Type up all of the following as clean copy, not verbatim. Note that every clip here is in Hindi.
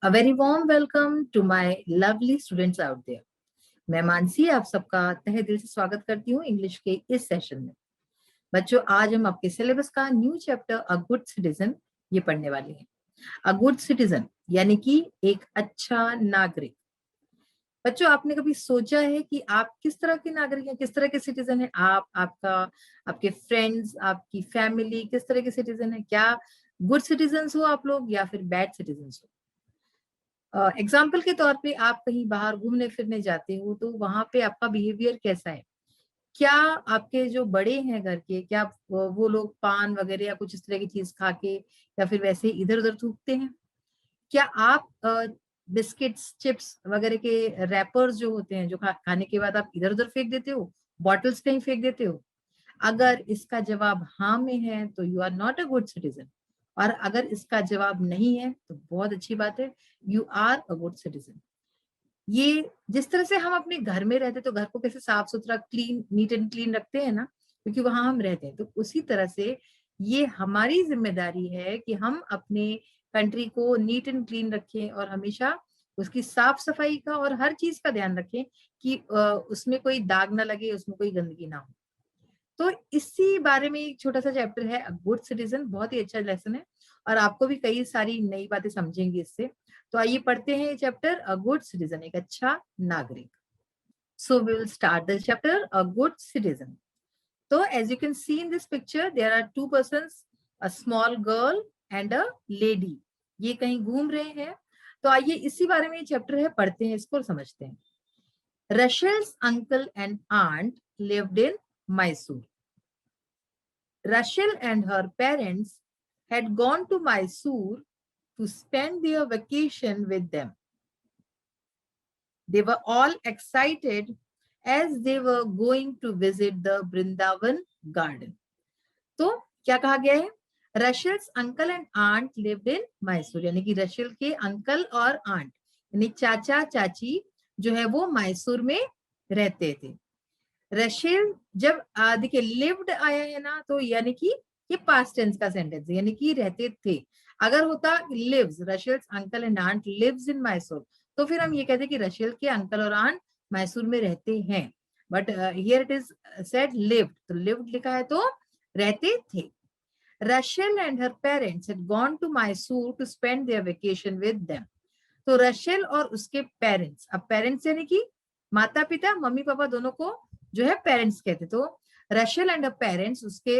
A very warm welcome to my lovely students out there. मैं मानसी आप सबका तहे दिल से स्वागत करती हूँ इंग्लिश के इस सेशन में। बच्चों, आज हम आपके सिलेबस का new chapter a good citizen ये पढ़ने वाले हैं। अ गुड सिटीजन यानी कि एक अच्छा नागरिक। बच्चों, आपने कभी सोचा है कि आप किस तरह के नागरिक हैं, किस तरह के सिटीजन हैं? आपके फ्रेंड्स, आपकी फैमिली किस तरह के सिटीजन है? क्या गुड सिटीजन हो आप लोग या फिर बैड सिटीजन हो? एग्जाम्पल के तौर पे आप कहीं बाहर घूमने फिरने जाते हो तो वहां पे आपका बिहेवियर कैसा है? क्या आपके जो बड़े हैं घर के, क्या वो लोग पान वगैरह या कुछ इस तरह की चीज खा के या फिर वैसे ही इधर उधर थूकते हैं? क्या आप बिस्किट्स चिप्स वगैरह के रैपर्स जो होते हैं जो खाने के बाद आप इधर उधर फेंक देते हो, बॉटल्स कहीं फेंक देते हो? अगर इसका जवाब हाँ में है तो you are not a good citizen, और अगर इसका जवाब नहीं है तो बहुत अच्छी बात है, you are a good citizen. ये जिस तरह से हम अपने घर में रहते तो घर को कैसे साफ सुथरा क्लीन नीट एंड क्लीन रखते हैं ना, क्योंकि वहां हम रहते हैं, तो उसी तरह से ये हमारी जिम्मेदारी है कि हम अपने कंट्री को नीट एंड क्लीन रखें और हमेशा उसकी साफ सफाई का और हर चीज का ध्यान रखें कि उसमें कोई दाग ना लगे, उसमें कोई गंदगी ना हो। तो इसी बारे में एक छोटा सा चैप्टर है गुड सिटीजन, बहुत ही अच्छा लेसन है और आपको भी कई सारी नई बातें समझेंगी इससे। तो आइए पढ़ते हैं ये चैप्टर अ गुड सिटीजन, एक अच्छा नागरिक। So we will start the chapter a good citizen. तो as you can see in this picture there are two persons, a small girl and a lady. ये कहीं घूम रहे हैं। तो आइए इसी बारे में ये चैप्टर है, पढ़ते हैं इसको और समझते हैं। Rachel's uncle and aunt lived in Mysore. Rachel and her parents had gone to Mysore to spend their vacation with them. They were all excited as they were going to visit the Brindavan garden. तो क्या कहा गया है? Rachel's uncle and aunt lived in Mysore, यानी कि रशेल के अंकल और आंट यानी चाचा चाची जो है वो मैसूर में रहते थे। रशेल जब देखिए लिव्ड आया है ना, तो यानी कि ये पास्ट टेंस का सेंटेंस है, यानी कि रहते थे। अगर होता lives, Rachel's uncle and aunt lives in Mysore, तो फिर हम ये कहते कि रशेल के अंकल और आंट मैसूर में रहते हैं। But here it is said lived, तो लिव्ड लिखा है तो रहते थे। Rachel and her parents had gone to Mysore to spend their vacation with them. तो रशेल और उसके पेरेंट्स, अब पेरेंट्स यानी कि माता पिता, मम्मी पापा दोनों को जो है पेरेंट्स कहते। तो रशेल एंड पेरेंट्स, उसके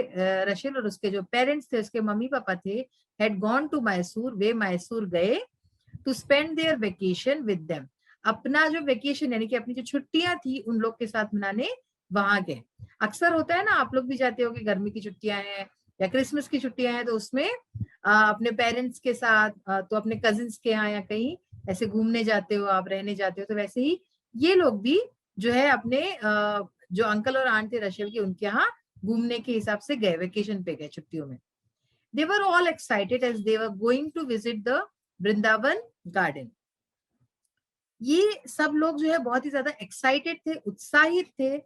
रशेल और उसके जो पेरेंट्स थे, उसके मम्मी पापा थे, हैड गॉन टू मैसूर, वे मैसूर गए, to spend their vacation with them, अपना जो वेकेशन यानी कि अपनी जो छुट्टियां थी उन लोग के साथ मनाने वहां गए। अक्सर होता है ना, आप लोग भी जाते हो कि गर्मी की छुट्टियां हैं या क्रिसमस की छुट्टियां हैं तो उसमें अपने पेरेंट्स के साथ तो अपने कजिन्स के यहाँ या कहीं ऐसे घूमने जाते हो, आप रहने जाते हो। तो वैसे ही ये लोग भी जो है अपने जो अंकल और आंट थे रशेल के, उनके यहाँ घूमने के हिसाब से गए, वेकेशन पे गए छुट्टियों में। They were all excited as they were going to visit the Vrindavan garden. ये सब लोग जो है बहुत ही ज्यादा एक्साइटेड थे, उत्साहित थे।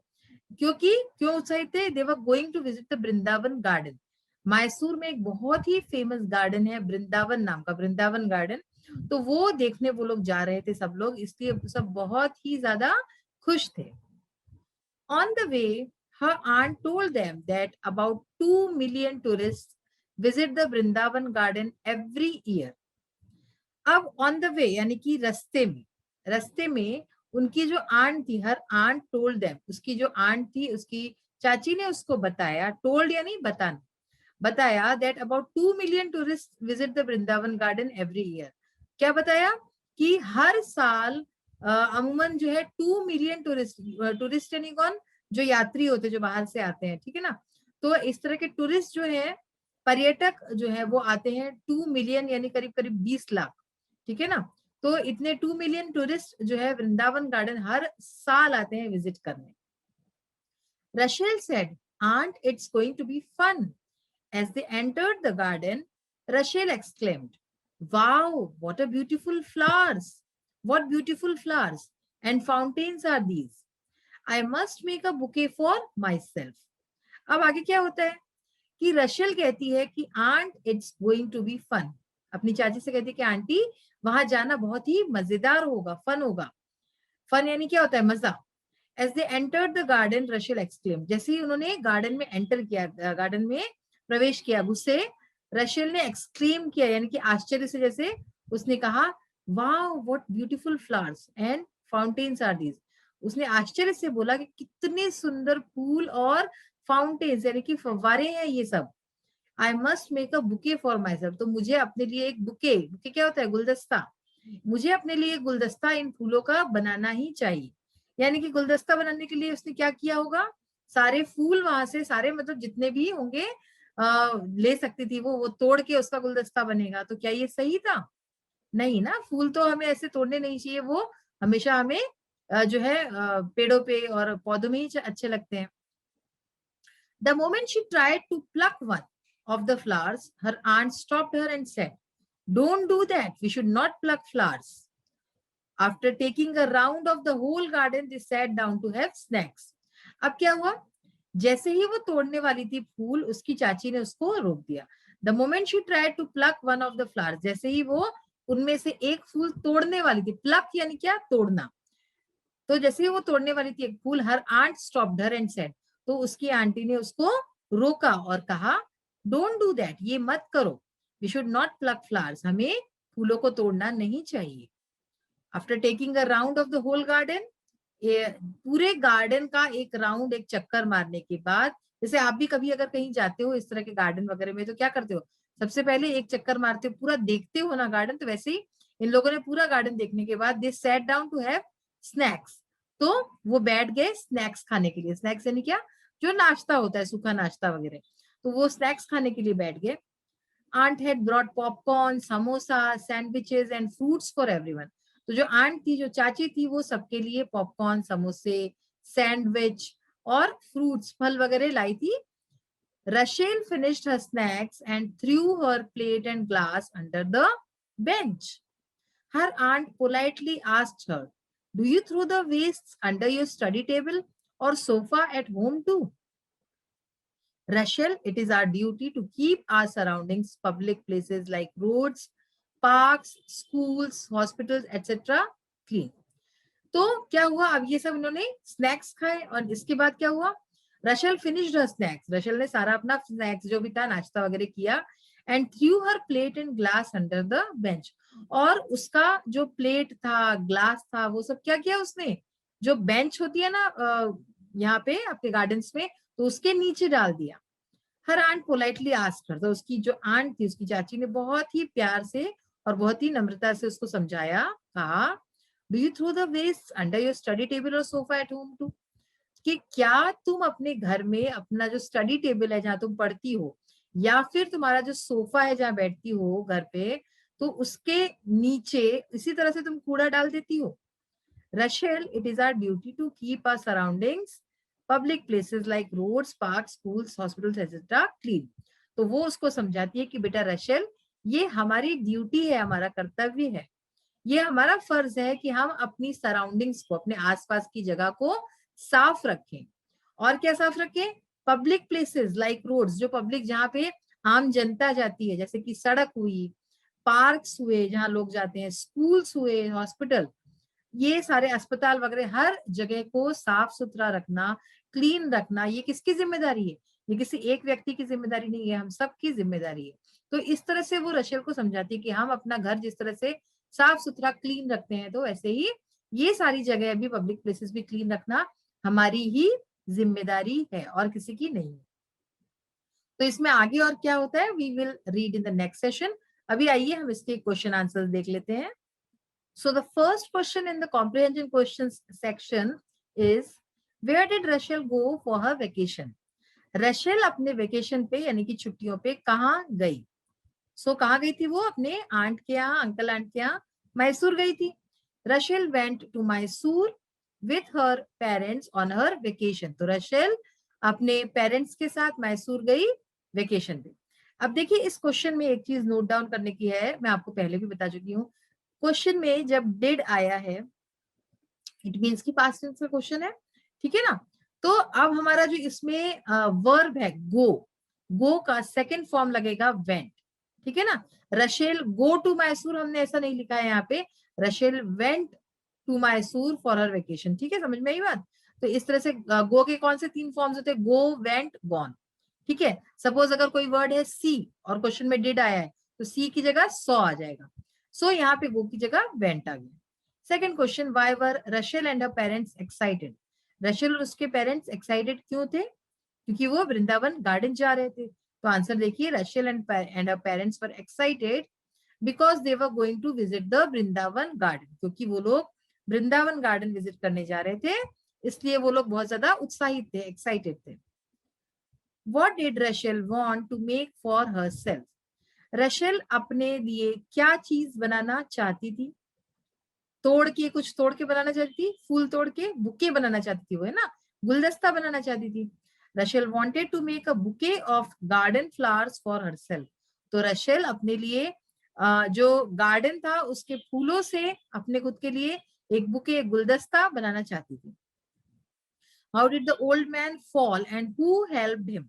क्यों उत्साहित थे? They were going to visit the Vrindavan garden. Mysore में एक बहुत ही फेमस गार्डन है वृंदावन नाम का, वृंदावन गार्डन। तो वो देखने वो लोग जा रहे थे सब लोग, इसलिए सब बहुत ही ज्यादा खुश थे। On the way, her aunt told them that about 2 million tourists visit the Vrindavan garden every year. अब ऑन द वे यानी कि रास्ते में उनकी जो आंट थी, हर आंट टोल्ड देम, उसकी जो आंट थी उसकी चाची ने उसको बताया, टोल्ड यानी बताना, बताया that about 2 million tourist visit the Vrindavan garden every year. क्या बताया? कि हर साल अमूमन जो है 2 मिलियन टूरिस्ट यानी कौन? जो यात्री होते, जो बाहर से आते हैं, ठीक है ना। तो इस तरह के टूरिस्ट जो है, पर्यटक जो है वो आते हैं 2 मिलियन यानी करीब करीब 20 लाख, ठीक है ना। तो इतने 2 मिलियन टूरिस्ट जो है वृंदावन गार्डन हर साल आते हैं विजिट करने। Rachel said, "Aunt, it's going to be fun." As they entered the garden, Rachel exclaimed, "Wow, what a beautiful flowers! What beautiful flowers and fountains are these! I must make a bouquet for myself." अब आगे क्या होता है कि रशेल कहती है कि aunt it's going to be fun. अपनी चाची से कहती कि आंटी वहां जाना बहुत ही मजेदार होगा, फन होगा। फन यानी क्या होता है, मजा। As they entered the garden Rachel exclaim, जैसे ही उन्होंने गार्डन में एंटर किया, गार्डन में प्रवेश किया, उससे रशेल ने एक्सक्लेम किया, यानी कि आश्चर्य से, जैसे उसने कहा, wow what beautiful flowers and fountains are these. उसने आश्चर्य से बोला कि कितने सुंदर फूल और फाउंटेन्स यानी कि फव्वारे हैं ये सब। I must make a bouquet for my self, तो मुझे अपने लिए एक बुके, बुके क्या होता है, गुलदस्ता, मुझे अपने लिए गुलदस्ता इन फूलों का बनाना ही चाहिए। यानी कि गुलदस्ता बनाने के लिए उसने क्या किया होगा, सारे फूल वहां से, सारे मतलब जितने भी होंगे ले सकती थी वो तोड़ के उसका गुलदस्ता बनेगा। तो क्या ये सही था? नहीं ना, फूल तो हमें ऐसे तोड़ने नहीं चाहिए, वो हमेशा हमें जो है पेड़ों पे और पौधों में ही अच्छे लगते हैं। The moment she tried to pluck one of the flowers, her aunt stopped her and said, "Don't do that. We should not pluck flowers." After taking a round of the whole garden, they sat down to have snacks. अब क्या हुआ, जैसे ही वो तोड़ने वाली थी फूल, उसकी चाची ने उसको रोक दिया। The moment she tried to pluck one of the flowers, जैसे ही वो उनमें से एक फूल तोड़ने वाली थी, प्लक यानी क्या, तोड़ना, तो जैसे ही वो तोड़ने वाली थी एक फूल, her aunt stopped her and said, तो उसकी आंटी ने उसको रोका और कहा, डोंट डू दैट, ये मत करो, we should not pluck flowers, हमें फूलों को तोड़ना नहीं चाहिए। After taking a round of the whole garden, पूरे गार्डन का एक राउंड, एक चक्कर मारने के बाद, जैसे आप भी कभी अगर कहीं जाते हो इस तरह के गार्डन वगैरह में, तो क्या करते हो, सबसे पहले एक चक्कर मारते हो, पूरा देखते हो ना गार्डन, तो वैसे ही इन लोगों ने पूरा गार्डन देखने के बाद they sat down to have snacks, तो वो बैठ गए स्नैक्स खाने के लिए। स्नैक्स यानी क्या, जो नाश्ता होता है, सूखा नाश्ता वगैरह, तो वो स्नैक्स खाने के लिए बैठ गए। Aunt had brought popcorn, samosa, sandwiches and fruits for everyone, तो जो आंट थी, जो चाची थी, वो सबके लिए पॉपकॉर्न, समोसे, सैंडविच और फ्रूट्स, फल वगैरह लाई थी। Rachel finished her snacks and threw her plate and glass under the bench. Her aunt politely asked her, "Do you throw the wastes under your study table or sofa at home too?" Rachel, it is our duty to keep our surroundings, public places like roads, parks, schools, hospitals, etc. clean. तो क्या हुआ, अब ये सब इन्होंने स्नैक्स खाए और इसके बाद क्या हुआ, रशल फिनिश्ड हर स्नैक्स, रशल ने सारा अपना स्नैक्स जो भी था, नाश्ता वगैरह किया, and through her plate and glass under the bench, और उसका जो प्लेट था, ग्लास था, वो सब क्या किया उसने, जो बेंच होती है ना यहाँ पे आपके गार्डन्स में, तो उसके नीचे डाल दिया। Her aunt politely asked her, तो उसकी जो आंट थी, उसकी चाची ने बहुत ही प्यार से और बहुत ही नम्रता से उसको समझाया, कहा, do you throw the waste under your study table और सोफा एट होम टू, कि क्या तुम अपने घर में अपना जो स्टडी टेबल है जहां तुम पढ़ती हो, या फिर तुम्हारा जो सोफा है जहां बैठती हो घर पे, तो उसके नीचे इसी तरह से तुम कूड़ा डाल देती हो। Rachel, it is our duty to keep our surroundings, public places like roads, parks, schools, hospitals, etc. clean. तो वो उसको समझाती है कि बेटा रशेल, ये हमारी ड्यूटी है, हमारा कर्तव्य है, ये हमारा फर्ज है कि हम अपनी सराउंडिंग्स को, अपने आसपास की जगह को साफ रखें। और क्या साफ रखें, पब्लिक प्लेसेस लाइक रोड्स, जो पब्लिक, जहाँ पे आम जनता जाती है, जैसे कि सड़क हुई, पार्क्स हुए जहाँ लोग जाते हैं, स्कूल्स हुए, हॉस्पिटल, ये सारे अस्पताल वगैरह, हर जगह को साफ सुथरा रखना, क्लीन रखना, ये किसकी जिम्मेदारी है, ये किसी एक व्यक्ति की जिम्मेदारी नहीं है, हम सबकी जिम्मेदारी है। तो इस तरह से वो रशेल को समझाती है कि हम अपना घर जिस तरह से साफ सुथरा क्लीन रखते हैं, तो वैसे ही ये सारी जगह भी, पब्लिक प्लेसेस भी क्लीन रखना हमारी ही जिम्मेदारी है और किसी की नहीं। तो इसमें आगे और क्या होता है, we will read in the next session. अभी आइए हम इसके क्वेश्चन आंसर देख लेते हैं। So the first question in the comprehension questions section is, where did Rachel go for her vacation? Rachel अपने वेकेशन पे यानी कि छुट्टियों पे कहाँ गई? कहाँ गई थी वो, अपने आंट के यहाँ, अंकल आंट के यहाँ मैसूर गई थी। Rachel went to Mysore with her parents on her vacation. तो Rachel अपने पेरेंट्स के साथ मैसूर गई वेकेशन पे। अब देखिए इस क्वेश्चन में एक चीज नोट डाउन करने की है, मैं आपको पहले भी बता चुकी हूँ, क्वेश्चन में जब डिड आया है, इट मीन्स की पास्ट टेंस का क्वेश्चन है, ठीक है ना। तो अब हमारा जो इसमें वर्ब है गो, गो का सेकंड फॉर्म लगेगा वेंट। ठीक है ना। रशेल गो टू मैसूर हमने ऐसा नहीं लिखा है यहाँ पे, Rachel went to Mysore for her vacation. ठीक है, समझ में आई बात। तो इस तरह से गो के कौन से 3 फॉर्म्स होते हैं, गो, वेंट, गॉन। ठीक है, सपोज अगर कोई वर्ड है सी और क्वेश्चन में डिड आया है तो सी की जगह सॉ आ जाएगा, सो यहाँ पे गो की जगह वेंट आ गया। Second question, why were Rachel and her parents excited. Rachel और उसके पेरेंट्स एक्साइटेड क्यों थे, क्योंकि वो वृंदावन गार्डन जा रहे थे। तो आंसर देखिए, Rachel and her parents were excited because they were going to visit the Vrindavan garden, क्योंकि वो लोग वृंदावन गार्डन विजिट करने जा रहे थे, इसलिए वो लोग बहुत ज्यादा उत्साहित थे, एक्साइटेड थे। What did Rachel want to make for herself? Rachel अपने लिए क्या चीज बनाना चाहती थी, तोड़ के, कुछ तोड़ के बनाना चाहती थी, फूल तोड़ के बुके बनाना चाहती थी, वो है ना, गुलदस्ता बनाना चाहती थी। Rachel wanted to make a bouquet of garden flowers for herself. तो रशेल अपने लिए जो गार्डन था उसके फूलों से अपने खुद के लिए एक बुके, एक गुलदस्ता बनाना चाहती थी। How did the old man fall and who helped him?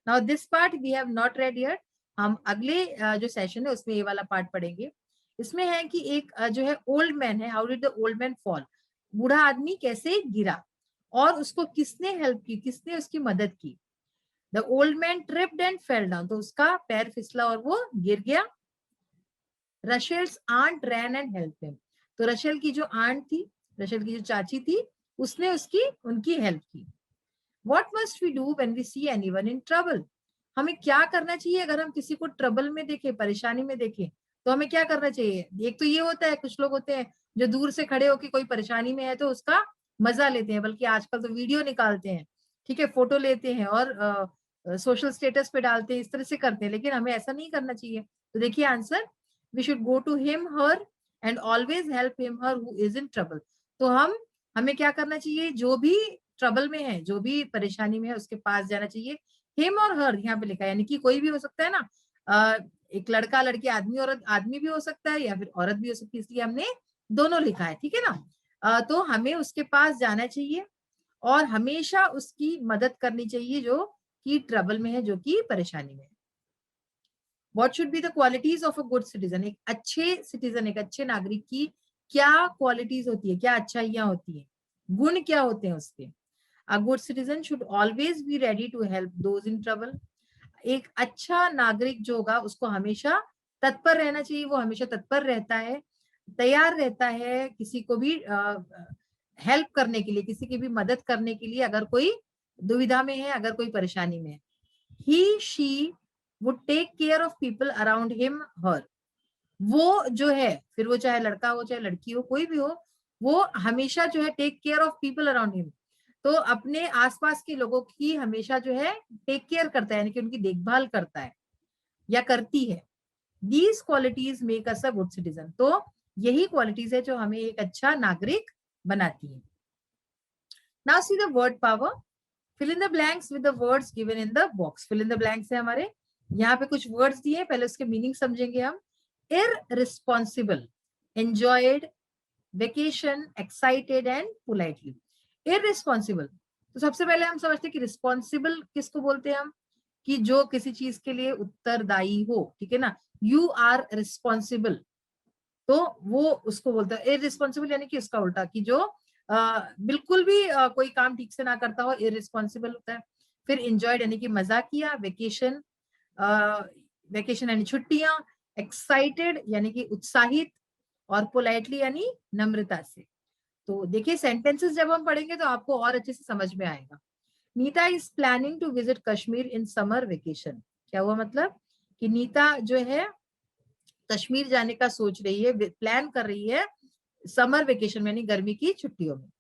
Now this part we have not read yet. हम अगले जो सेशन है उसमें ये वाला पार्ट पढ़ेंगे। इसमें है कि एक जो है ओल्ड मैन है, how did the old man fall, बूढ़ा आदमी कैसे गिरा और उसको किसने हेल्प की, किसने उसकी मदद की। The old man tripped and fell down, तो उसका पैर फिसला और वो गिर गया। Rachel's aunt ran and help him, तो रशेल की जो आंट थी, रशेल की जो चाची थी, उसने उनकी हेल्प की। What must we do when we see anyone in trouble? हमें क्या करना चाहिए अगर हम किसी को ट्रबल में देखें, परेशानी में देखें, तो हमें क्या करना चाहिए। एक तो ये होता है, कुछ लोग होते हैं जो दूर से खड़े होकर कोई परेशानी में है तो उसका मजा लेते हैं, बल्कि आजकल तो वीडियो निकालते हैं, ठीक है, फोटो लेते हैं और सोशल स्टेटस पे डालते हैं, इस तरह से करते हैं, लेकिन हमें ऐसा नहीं करना चाहिए। तो देखिए answer, we should go to him her and always help him her who is in trouble. तो हमें क्या करना चाहिए, जो भी ट्रबल में है, जो भी परेशानी में है, उसके पास जाना चाहिए। हिम और हर यहाँ पे लिखा है, यानी कि कोई भी हो सकता है ना, एक लड़का लड़की, आदमी औरत, आदमी भी हो सकता है या फिर औरत भी हो सकती है, इसलिए हमने दोनों लिखा है, ठीक है ना। तो हमें उसके पास जाना चाहिए और हमेशा उसकी मदद करनी चाहिए जो कि ट्रबल में है, जो कि परेशानी में है। What should be the qualities of a good citizen? एक अच्छे सिटीजन, एक अच्छे नागरिक की क्या क्वालिटीज होती है, क्या अच्छाइयां होती है, गुण क्या होते हैं उसके। A good citizen should always be ready to help those in trouble. एक अच्छा नागरिक जो होगा उसको हमेशा तत्पर रहना चाहिए, वो हमेशा तत्पर रहता है, तैयार रहता है किसी को भी हेल्प करने के लिए, किसी की भी मदद करने के लिए, अगर कोई दुविधा में है, अगर कोई परेशानी में है। He, she would take care of people around him, her. वो जो है, फिर वो चाहे लड़का हो चाहे लड़की हो, कोई भी हो, वो हमेशा जो है take care of people around him, तो अपने आसपास के लोगों की हमेशा जो है टेक केयर करता है, यानी कि उनकी देखभाल करता है या करती है। These qualities make us a good citizen, तो यही क्वालिटीज है जो हमें एक अच्छा नागरिक बनाती है। Now see the word power, fill in the blanks with the words given in the box. Fill in the blanks है हमारे, यहाँ पे कुछ वर्ड्स दिए, पहले उसके मीनिंग समझेंगे हम। Irresponsible, enjoyed, vacation, excited and politely. Irresponsible, तो सबसे पहले हम समझते हैं कि रिस्पॉन्सिबल किसको बोलते हैं हम, कि जो किसी चीज के लिए उत्तरदायी हो, ठीक है ना, यू आर रिस्पॉन्सिबल, तो वो उसको बोलते हैं इररिस्पॉन्सिबल, यानी कि उसका उल्टा, कि जो बिल्कुल भी कोई काम ठीक से ना करता हो, इररिस्पॉन्सिबल होता है। फिर एंजॉयड यानी कि मजा किया, वेकेशन, वेकेशन यानी छुट्टियां, एक्साइटेड यानी कि उत्साहित, और पोलाइटली यानी नम्रता से। तो देखिए सेंटेंसेस जब हम पढ़ेंगे तो आपको और अच्छे से समझ में आएगा। Nita is planning to visit Kashmir in summer vacation. क्या हुआ मतलब, कि नीता जो है कश्मीर जाने का सोच रही है, प्लान कर रही है समर वेकेशन में, यानी गर्मी की छुट्टियों में।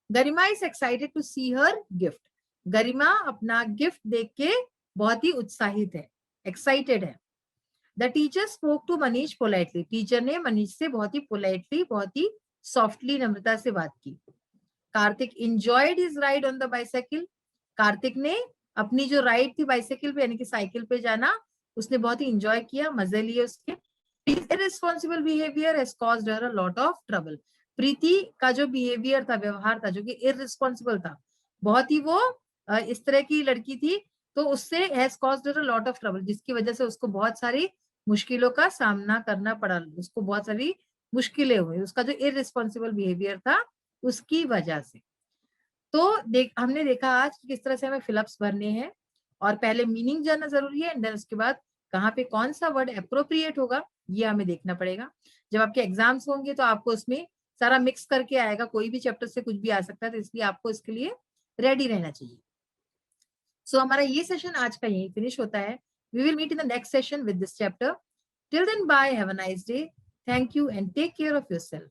Garima is excited to see her gift. Garima अपना गिफ्ट देख के बहुत ही उत्साहित है, एक्साइटेड है। The teacher spoke to Manish politely. Teacher ने मनीष से बहुत ही पोलाइटली, बहुत ही सॉफ्टली, नम्रता से बात की। Kartik enjoyed his ride on the bicycle. Kartik ने अपनी जो राइड थी बाइसाइकिल पे, यानी कि साइकिल पे जाना, उसने बहुत ही इंजॉय किया, मजे लिए उसके। irresponsible behavior has caused her a lot of trouble. प्रीति का जो बिहेवियर था, व्यवहार था, जो कि इररिस्पॉन्सिबल था, बहुत ही वो इस तरह की लड़की थी तो उससे has caused a lot of trouble, जिसकी वजह से उसको बहुत सारी मुश्किलों का सामना करना पड़ा, उसको बहुत सारी मुश्किलें हुई, उसका जो इररिस्पॉन्सिबल बिहेवियर था उसकी वजह से। तो हमने देखा आज कि किस तरह से हमें फिलअप्स भरने हैं, और पहले मीनिंग जानना जरूरी है, एंड देन उसके बाद कहाँ पे कौन सा वर्ड अप्रोप्रिएट होगा ये हमें देखना पड़ेगा। जब आपके एग्जाम्स होंगे तो आपको उसमें सारा मिक्स करके आएगा, कोई भी चैप्टर से कुछ भी आ सकता है, तो इसलिए आपको इसके लिए रेडी रहना चाहिए। सो हमारा ये सेशन आज का यही फिनिश होता है। We will meet in the next session with this chapter. Till then bye, have a nice day, thank you and take care of yourself.